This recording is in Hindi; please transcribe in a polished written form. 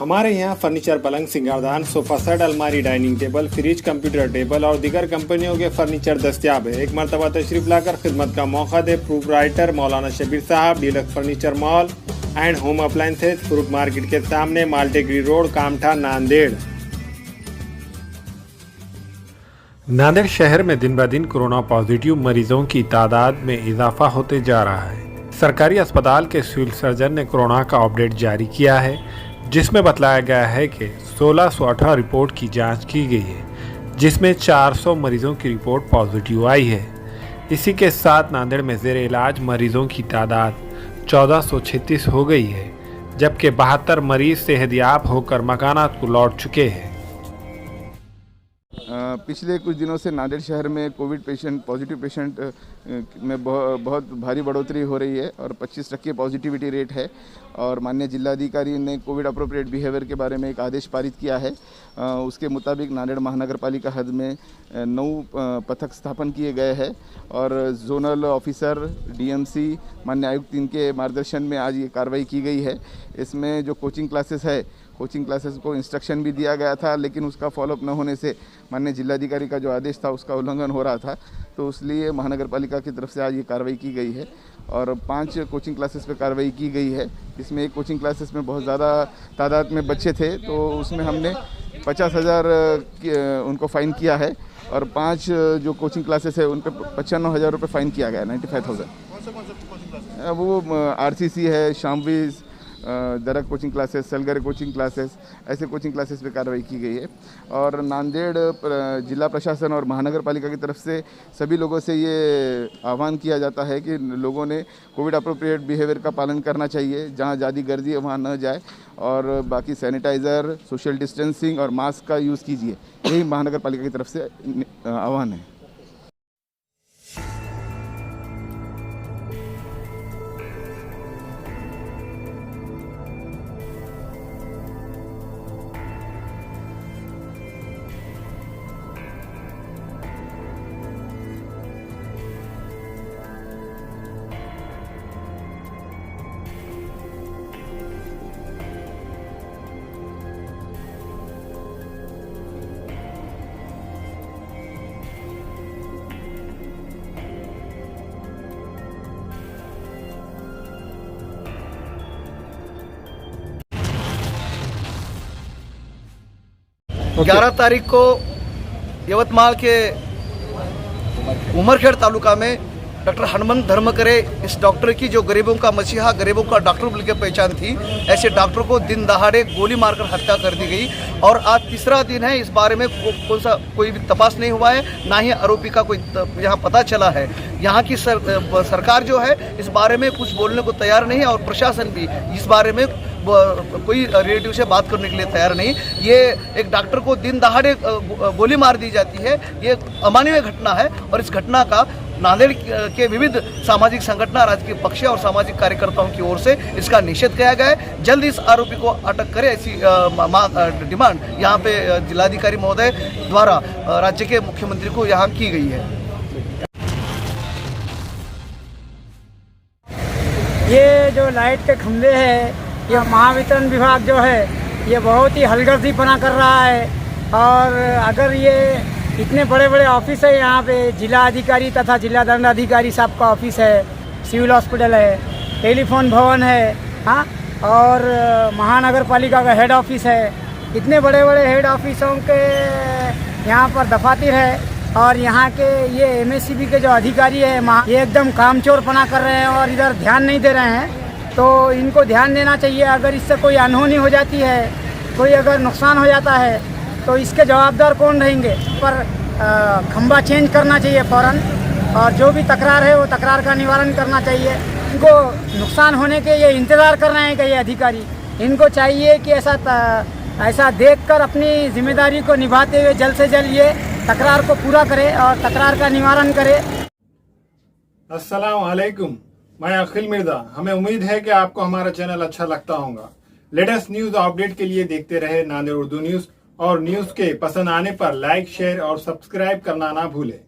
हमारे यहाँ फर्नीचर, पलंग, सिंगारदान, सोफा सेट, अलमारी, dining table, fridge, computer table और दीगर कंपनियों के फर्नीचर दस्तियाब है। एक मरतबा तशरीफ लाकर खिदमत का मौका दे। प्रोपराइटर मौलाना शबीर साहब, deluxe furniture mall and home appliances, fruit market के सामने, माल्टेगिरी रोड, कामठा, नांदेड़। नांदेड़ शहर में दिन ब दिन कोरोना पॉजिटिव मरीजों की तादाद में इजाफा होते जा रहा है। सरकारी अस्पताल के सिविल सर्जन ने कोरोना का अपडेट जारी किया है, जिसमें बतलाया गया है कि 1618 रिपोर्ट की जांच की गई है, जिसमें 400 मरीजों की रिपोर्ट पॉजिटिव आई है। इसी के साथ नांदेड़ में ज़ेर इलाज मरीजों की तादाद 1436 हो गई है, जबकि 72 मरीज सेहतयाब होकर मकानात को लौट चुके हैं। पिछले कुछ दिनों से नांदेड़ शहर में कोविड पेशेंट, पॉजिटिव पेशेंट में बहुत भारी बढ़ोतरी हो रही है और 25% पॉजिटिविटी रेट है। और माननीय जिलाधिकारी ने कोविड अप्रोप्रिएट बिहेवियर के बारे में एक आदेश पारित किया है। उसके मुताबिक नांदेड़ महानगर पालिका हद में 9 पथक स्थापन किए गए हैं और जोनल ऑफिसर, डीएमसी, माननीय आयुक्त, इनके मार्गदर्शन में आज ये कार्रवाई की गई है। इसमें जो कोचिंग क्लासेस है, कोचिंग क्लासेस को इंस्ट्रक्शन भी दिया गया था, लेकिन उसका फॉलोअप न होने से माननीय जिलाधिकारी का जो आदेश था उसका उल्लंघन हो रहा था, तो इसलिए महानगर पालिका की तरफ से आज ये कार्रवाई की गई है और 5 कोचिंग क्लासेस पे कार्रवाई की गई है। इसमें एक कोचिंग क्लासेस में बहुत ज़्यादा तादाद में बच्चे थे, तो उसमें हमने 50,000 उनको फ़ाइन किया है और 5 जो कोचिंग क्लासेस है उन पर 95,000 रुपये फ़ाइन किया गया, 95,000। वो RCC है, शामवीज, दरक coaching classes, Salgar coaching classes, ऐसे कोचिंग क्लासेस पे कार्रवाई की गई है। और नांदेड़ जिला प्रशासन और महानगर पालिका की तरफ से सभी लोगों से ये आह्वान किया जाता है कि लोगों ने कोविड अप्रोप्रिएट बिहेवियर का पालन करना चाहिए। जहाँ ज़्यादा गर्दी है वहाँ न जाए और बाकी सैनिटाइज़र, सोशल डिस्टेंसिंग और मास्क का यूज़ कीजिए। यही महानगर पालिका की तरफ से आह्वान है। Okay. 11 तारीख को यवतमाल के उमरखेड़ तालुका में डॉक्टर हनुमंत धर्मकरे, इस डॉक्टर की जो गरीबों का मसीहा, गरीबों का डॉक्टर बोल के पहचान थी, ऐसे डॉक्टर को दिन दहाड़े गोली मारकर हत्या कर दी गई। और आज तीसरा दिन है, इस बारे में कोई भी तपास नहीं हुआ है, ना ही आरोपी का कोई यहाँ पता चला है। यहाँ की सरकार जो है इस बारे में कुछ बोलने को तैयार नहीं है और प्रशासन भी इस बारे में कोई रिलेटिव से बात करने के लिए तैयार नहीं। ये एक डॉक्टर को दिन दहाड़े गोली मार दी जाती है, ये अमानवीय घटना है और इस घटना का नांदेड़ के विविध सामाजिक संगठन, राजकीय पक्ष और सामाजिक कार्यकर्ताओं की ओर से इसका निषेध किया गया है। जल्द इस आरोपी को अटक करे, ऐसी डिमांड यहाँ पे जिलाधिकारी महोदय द्वारा राज्य के मुख्यमंत्री को यहाँ की गई है। ये जो लाइट के खंभे हैं, ये महावितरण विभाग जो है ये बहुत ही हलगर्जीपना कर रहा है। और अगर ये इतने बड़े बड़े ऑफिस है, यहाँ पे जिला अधिकारी तथा जिला दंडाधिकारी साहब का ऑफिस है, सिविल हॉस्पिटल है, टेलीफोन भवन है, हाँ, और महानगर पालिका का हेड ऑफिस है। इतने बड़े बड़े हेड ऑफिसों के यहाँ पर दफातर है और यहाँ के ये MSCB के जो अधिकारी है ये एकदम कामचोरपना कर रहे हैं और इधर ध्यान नहीं दे रहे हैं। तो इनको ध्यान देना चाहिए। अगर इससे कोई अनहोनी हो जाती है, कोई अगर नुकसान हो जाता है तो इसके जवाबदार कौन रहेंगे। पर खंबा चेंज करना चाहिए फ़ौरन और जो भी तकरार है वो तकरार का निवारण करना चाहिए। इनको नुकसान होने के ये इंतज़ार कर रहे हैं कि ये अधिकारी, इनको चाहिए कि ऐसा देखकर अपनी जिम्मेदारी को निभाते हुए जल्द से जल्द ये तकरार को पूरा करे और तकरार का निवारण करे। अस्सलाम वालेकुम, मैं अखिल मिर्जा। हमें उम्मीद है कि आपको हमारा चैनल अच्छा लगता होगा। लेटेस्ट न्यूज अपडेट के लिए देखते रहे नांदेड़ उर्दू न्यूज और न्यूज के पसंद आने पर लाइक, शेयर और सब्सक्राइब करना ना भूलें।